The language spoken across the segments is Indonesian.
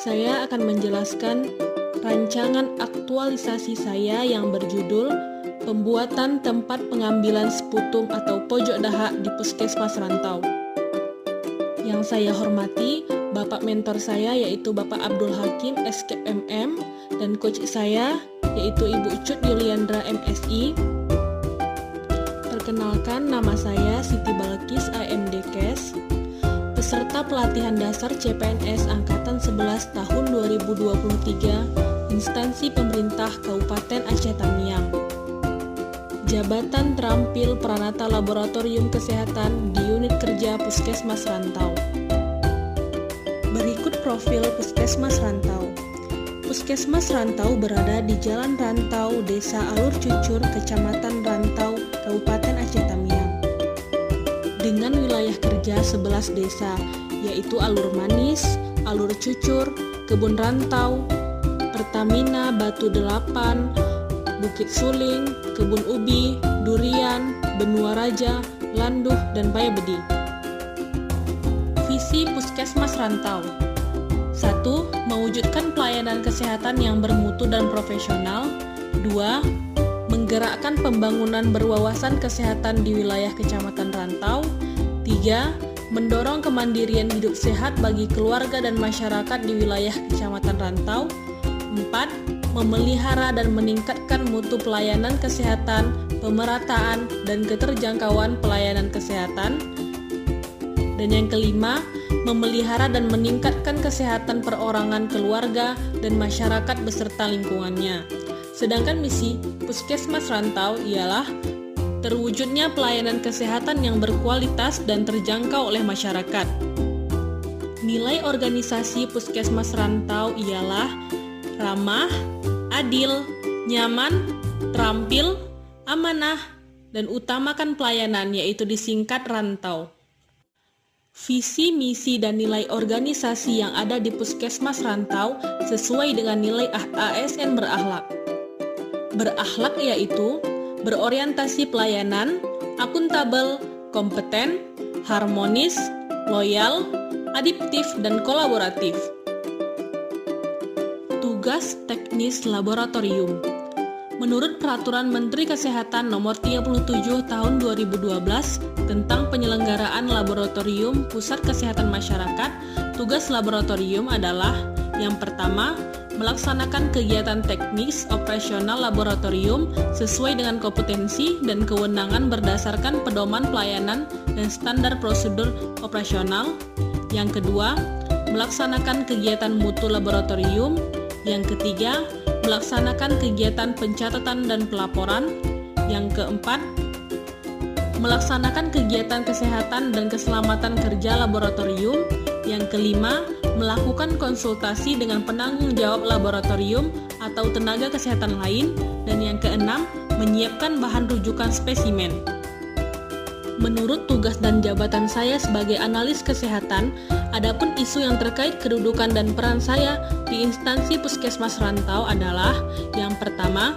Saya akan menjelaskan rancangan aktualisasi saya yang berjudul Pembuatan Tempat Pengambilan Sputum atau Pojok Dahak di Puskesmas Rantau. Yang saya hormati, Bapak mentor saya yaitu Bapak Abdul Hakim, Escape MM, dan coach saya yaitu Ibu Cut Yuliandra MSI. Perkenalkan, nama saya Siti Balkis AMD Kes, peserta pelatihan dasar CPNS Angkatan 11 tahun 2023, instansi pemerintah Kabupaten Aceh Tamiang. Jabatan terampil Pranata Laboratorium Kesehatan di Unit Kerja Puskesmas Rantau. Berikut profil Puskesmas Rantau. Puskesmas Rantau berada di Jalan Rantau, Desa Alur Cucur, Kecamatan Rantau, Kabupaten Aceh Tamiang. Dengan wilayah kerja 11 desa, yaitu Alur Manis, Alur Cucur, Kebun Rantau, Pertamina, Batu Delapan, Bukit Suling, Kebun Ubi, Durian, Benua Raja, Landuh, dan Bayabedi. Visi Puskesmas Rantau: 1. Mewujudkan pelayanan kesehatan yang bermutu dan profesional. 2. Menggerakkan pembangunan berwawasan kesehatan di wilayah Kecamatan Rantau. 3. Mendorong kemandirian hidup sehat bagi keluarga dan masyarakat di wilayah Kecamatan Rantau. 4. Memelihara dan meningkatkan mutu pelayanan kesehatan, pemerataan, dan keterjangkauan pelayanan kesehatan. Dan yang kelima, memelihara dan meningkatkan kesehatan perorangan keluarga dan masyarakat beserta lingkungannya. Sedangkan misi Puskesmas Rantau ialah terwujudnya pelayanan kesehatan yang berkualitas dan terjangkau oleh masyarakat. Nilai organisasi Puskesmas Rantau ialah ramah, adil, nyaman, terampil, amanah, dan utamakan pelayanan, yaitu disingkat Rantau. Visi, misi, dan nilai organisasi yang ada di Puskesmas Rantau sesuai dengan nilai ASN berakhlak. Berakhlak yaitu berorientasi pelayanan, akuntabel, kompeten, harmonis, loyal, adaptif, dan kolaboratif. Tugas teknis laboratorium. Menurut Peraturan Menteri Kesehatan Nomor 37 Tahun 2012 tentang penyelenggaraan laboratorium Pusat Kesehatan Masyarakat, tugas laboratorium adalah: yang pertama, melaksanakan kegiatan teknis operasional laboratorium sesuai dengan kompetensi dan kewenangan berdasarkan pedoman pelayanan dan standar prosedur operasional. Yang kedua, melaksanakan kegiatan mutu laboratorium. Yang ketiga, melaksanakan kegiatan pencatatan dan pelaporan. Yang keempat, melaksanakan kegiatan kesehatan dan keselamatan kerja laboratorium. Yang kelima, melakukan konsultasi dengan penanggung jawab laboratorium atau tenaga kesehatan lain. Dan yang keenam, menyiapkan bahan rujukan spesimen. Menurut tugas dan jabatan saya sebagai analis kesehatan, adapun isu yang terkait kedudukan dan peran saya di instansi Puskesmas Rantau adalah: yang pertama,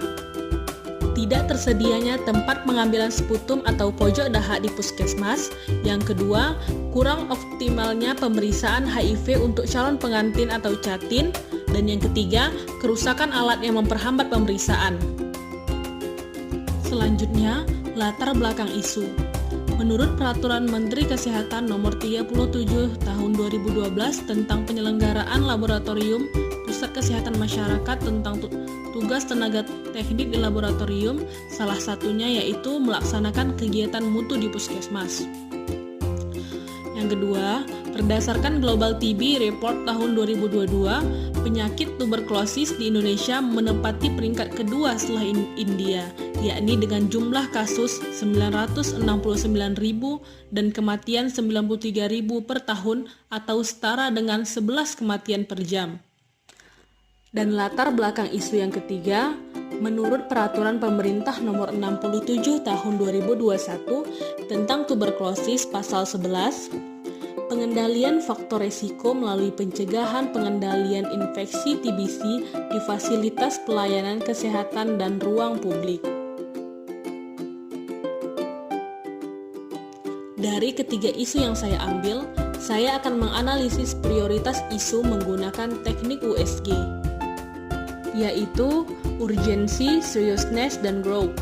tidak tersedianya tempat pengambilan sputum atau pojok dahak di puskesmas. Yang kedua, kurang optimalnya pemeriksaan HIV untuk calon pengantin atau catin. Dan yang ketiga, kerusakan alat yang memperhambat pemeriksaan. Selanjutnya, latar belakang isu. Menurut Peraturan Menteri Kesehatan Nomor 37 Tahun 2012 tentang penyelenggaraan laboratorium Pusat Kesehatan Masyarakat tentang tugas tenaga teknik di laboratorium, salah satunya yaitu melaksanakan kegiatan mutu di puskesmas. Yang kedua, berdasarkan Global TB Report tahun 2022, penyakit tuberkulosis di Indonesia menempati peringkat kedua setelah India, yakni dengan jumlah kasus 969.000 dan kematian 93.000 per tahun atau setara dengan 11 kematian per jam. Dan latar belakang isu yang ketiga, menurut Peraturan Pemerintah Nomor 67 Tahun 2021 tentang tuberkulosis pasal 11, pengendalian faktor resiko melalui pencegahan pengendalian infeksi TBC di fasilitas pelayanan kesehatan dan ruang publik. Dari ketiga isu yang saya ambil, saya akan menganalisis prioritas isu menggunakan teknik USG, yaitu urgency, seriousness, dan growth.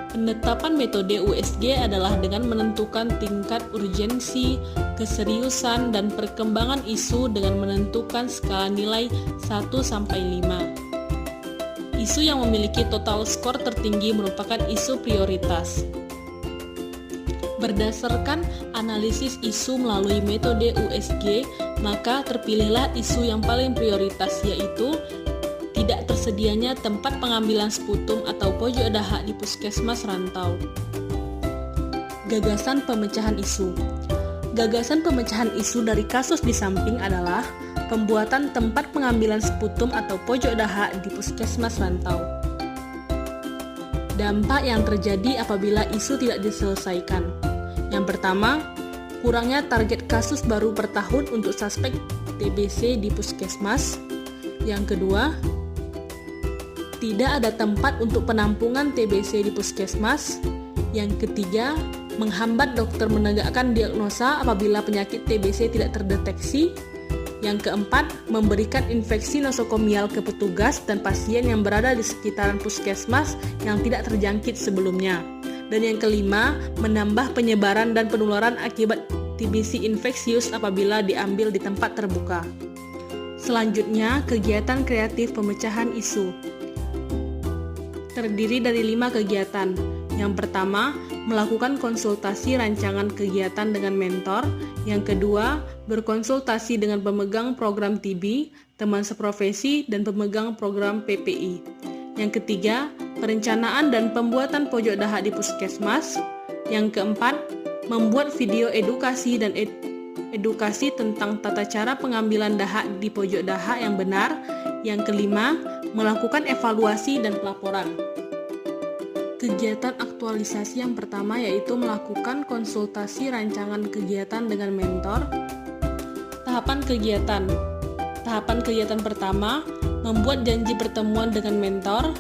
Penetapan metode USG adalah dengan menentukan tingkat urgensi, keseriusan, dan perkembangan isu dengan menentukan skala nilai 1-5. Isu yang memiliki total skor tertinggi merupakan isu prioritas. Berdasarkan analisis isu melalui metode USG, maka terpilihlah isu yang paling prioritas, yaitu tidak tersedianya tempat pengambilan sputum atau pojok dahak di puskesmas rantau. Gagasan pemecahan isu. Gagasan pemecahan isu dari kasus di samping adalah pembuatan tempat pengambilan sputum atau pojok dahak di puskesmas rantau. Dampak yang terjadi apabila isu tidak diselesaikan. Yang pertama, kurangnya target kasus baru per tahun untuk suspek TBC di puskesmas. Yang kedua, tidak ada tempat untuk penampungan TBC di puskesmas. Yang ketiga, menghambat dokter menegakkan diagnosa apabila penyakit TBC tidak terdeteksi. Yang keempat, memberikan infeksi nosokomial ke petugas dan pasien yang berada di sekitaran puskesmas yang tidak terjangkit sebelumnya. Dan yang kelima, menambah penyebaran dan penularan akibat TBC infeksius apabila diambil di tempat terbuka. Selanjutnya, kegiatan kreatif pemecahan isu. Terdiri dari 5 kegiatan. Yang pertama, melakukan konsultasi rancangan kegiatan dengan mentor. Yang kedua, berkonsultasi dengan pemegang program TB, teman seprofesi, dan pemegang program PPI. Yang ketiga, perencanaan dan pembuatan pojok dahak di puskesmas. Yang keempat, membuat video edukasi dan edukasi tentang tata cara pengambilan dahak di pojok dahak yang benar. Yang kelima, melakukan evaluasi dan pelaporan. Kegiatan aktualisasi yang pertama yaitu melakukan konsultasi rancangan kegiatan dengan mentor. Tahapan kegiatan. Tahapan kegiatan pertama, membuat janji pertemuan dengan mentor.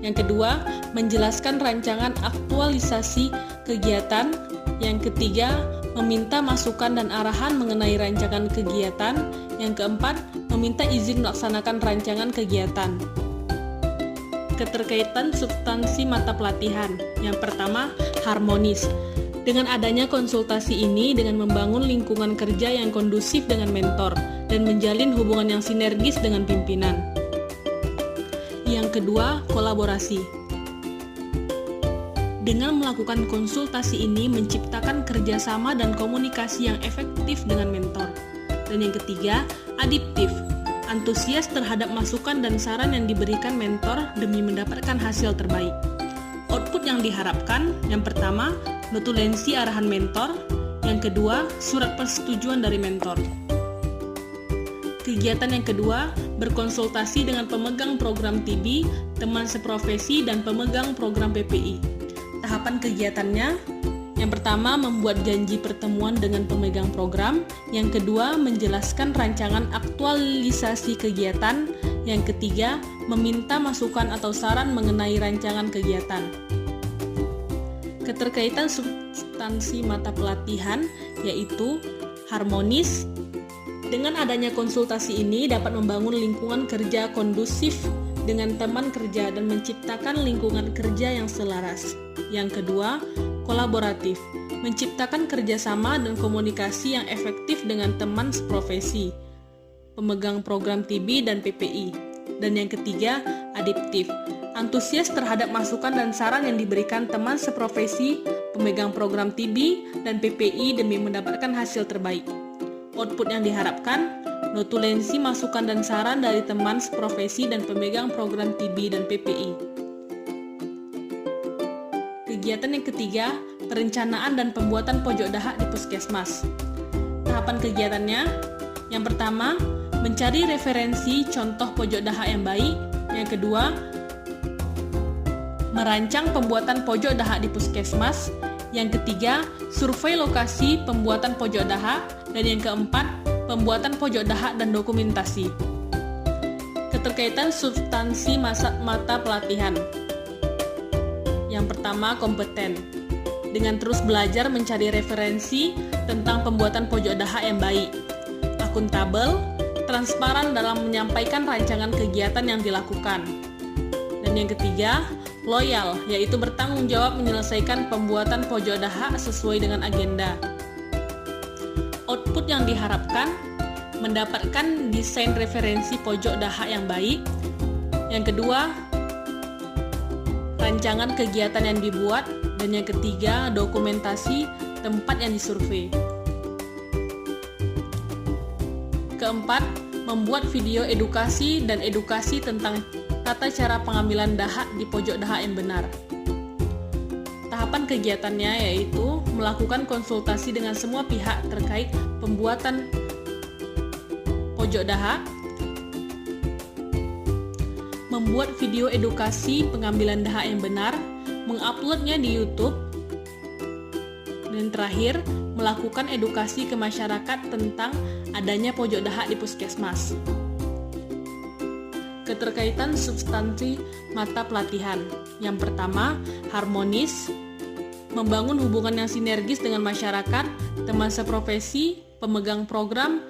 Yang kedua, menjelaskan rancangan aktualisasi kegiatan. Yang ketiga, meminta masukan dan arahan mengenai rancangan kegiatan. Yang keempat, meminta izin melaksanakan rancangan kegiatan. Keterkaitan substansi mata pelatihan. Yang pertama, harmonis. Dengan adanya konsultasi ini dengan membangun lingkungan kerja yang kondusif dengan mentor dan menjalin hubungan yang sinergis dengan pimpinan. Yang kedua, kolaborasi. Dengan melakukan konsultasi ini menciptakan kerjasama dan komunikasi yang efektif dengan mentor. Dan yang ketiga, adiptif. Antusias terhadap masukan dan saran yang diberikan mentor demi mendapatkan hasil terbaik. Output yang diharapkan, yang pertama, notulensi arahan mentor. Yang kedua, surat persetujuan dari mentor. Kegiatan yang kedua, berkonsultasi dengan pemegang program TB, teman seprofesi, dan pemegang program PPI. Tahapan kegiatannya, yang pertama, membuat janji pertemuan dengan pemegang program. Yang kedua, menjelaskan rancangan aktualisasi kegiatan. Yang ketiga, meminta masukan atau saran mengenai rancangan kegiatan. Keterkaitan substansi mata pelatihan yaitu harmonis. Dengan adanya konsultasi ini dapat membangun lingkungan kerja kondusif dengan teman kerja dan menciptakan lingkungan kerja yang selaras. Yang kedua, kolaboratif, menciptakan kerjasama dan komunikasi yang efektif dengan teman seprofesi, pemegang program TB dan PPI. Dan yang ketiga, adiptif, antusias terhadap masukan dan saran yang diberikan teman seprofesi, pemegang program TB dan PPI demi mendapatkan hasil terbaik. Output yang diharapkan, notulensi masukan dan saran dari teman seprofesi dan pemegang program TB dan PPI. Kegiatan yang ketiga, perencanaan dan pembuatan pojok dahak di puskesmas. Tahapan kegiatannya, yang pertama, mencari referensi contoh pojok dahak yang baik. Yang kedua, merancang pembuatan pojok dahak di puskesmas. Yang ketiga, survei lokasi pembuatan pojok dahak. Dan yang keempat, pembuatan pojok dahak dan dokumentasi. Keterkaitan substansi mata pelatihan. Yang pertama, kompeten. dengan terus belajar mencari referensi tentang pembuatan pojok dahak yang baik, akuntabel, transparan dalam menyampaikan rancangan kegiatan yang dilakukan. Dan yang ketiga, loyal, yaitu bertanggung jawab menyelesaikan pembuatan pojok dahak sesuai dengan agenda. Output yang diharapkan, mendapatkan desain referensi pojok dahak yang baik. Yang kedua, rancangan kegiatan yang dibuat. Dan yang ketiga, dokumentasi tempat yang disurvei. Keempat, membuat video edukasi dan edukasi tentang tata cara pengambilan dahak di pojok dahak yang benar. Tahapan kegiatannya yaitu melakukan konsultasi dengan semua pihak terkait pembuatan pojok dahak, membuat video edukasi pengambilan dahak yang benar, menguploadnya di YouTube, dan terakhir, melakukan edukasi ke masyarakat tentang adanya pojok dahak di puskesmas. Keterkaitan substansi mata pelatihan. Yang pertama, harmonis, membangun hubungan yang sinergis dengan masyarakat, teman seprofesi, pemegang program.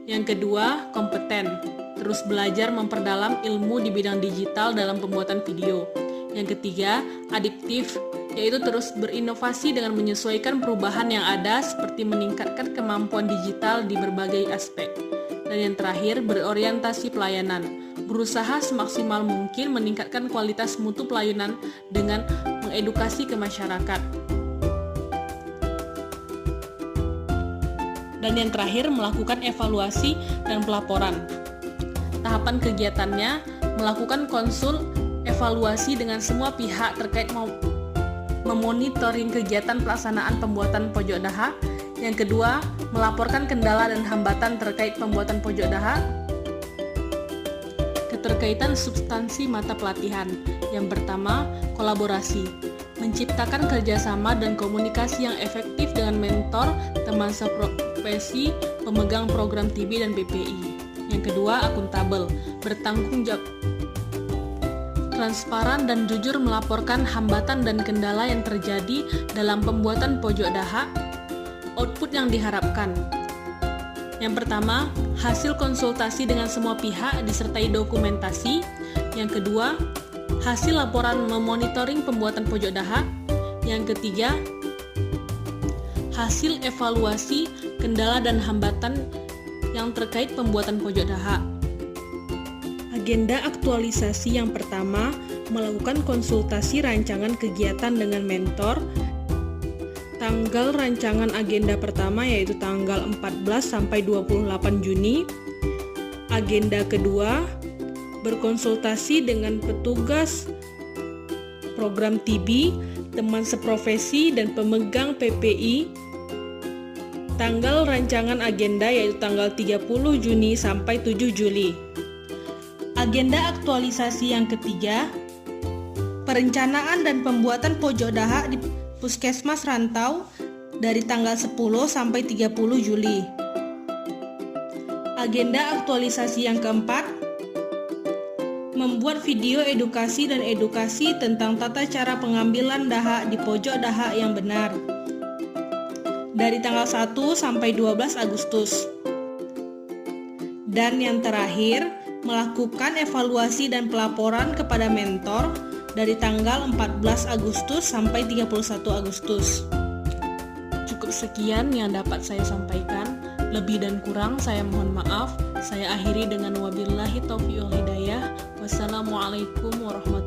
Yang kedua, kompeten, terus belajar memperdalam ilmu di bidang digital dalam pembuatan video. Yang ketiga, adiktif, yaitu terus berinovasi dengan menyesuaikan perubahan yang ada seperti meningkatkan kemampuan digital di berbagai aspek. Dan yang terakhir, berorientasi pelayanan, berusaha semaksimal mungkin meningkatkan kualitas mutu pelayanan dengan mengedukasi ke masyarakat. Dan yang terakhir, melakukan evaluasi dan pelaporan. Tahapan kegiatannya, melakukan konsul evaluasi dengan semua pihak terkait memonitoring kegiatan pelaksanaan pembuatan pojok dahak. Yang kedua, melaporkan kendala dan hambatan terkait pembuatan pojok dahak. Keterkaitan substansi mata pelatihan. Yang pertama, kolaborasi, menciptakan kerjasama dan komunikasi yang efektif dengan mentor, teman seprofesi, pemegang program TB dan PPI. Yang kedua, akuntabel, bertanggung jawab, transparan dan jujur melaporkan hambatan dan kendala yang terjadi dalam pembuatan pojok dahak. Output yang diharapkan. Yang pertama, hasil konsultasi dengan semua pihak disertai dokumentasi. Yang kedua, hasil laporan memonitoring pembuatan pojok dahak. Yang ketiga, hasil evaluasi kendala dan hambatan yang terkait pembuatan pojok dahak. Agenda aktualisasi yang pertama, melakukan konsultasi rancangan kegiatan dengan mentor. Tanggal rancangan agenda pertama yaitu tanggal 14 sampai 28 Juni. Agenda kedua, berkonsultasi dengan petugas program TB, teman seprofesi dan pemegang PPI. Tanggal rancangan agenda yaitu tanggal 30 Juni sampai 7 Juli. Agenda aktualisasi yang ketiga, perencanaan dan pembuatan pojok dahak di Puskesmas Rantau dari tanggal 10 sampai 30 Juli. Agenda aktualisasi yang keempat, membuat video edukasi dan edukasi tentang tata cara pengambilan dahak di pojok dahak yang benar dari tanggal 1 sampai 12 Agustus. Dan yang terakhir, melakukan evaluasi dan pelaporan kepada mentor dari tanggal 14 Agustus sampai 31 Agustus. Cukup sekian yang dapat saya sampaikan. Lebih dan kurang saya mohon maaf. Saya akhiri dengan wabillahi taufiq wal hidayah. Wassalamualaikum warahmatullahi wabarakatuh.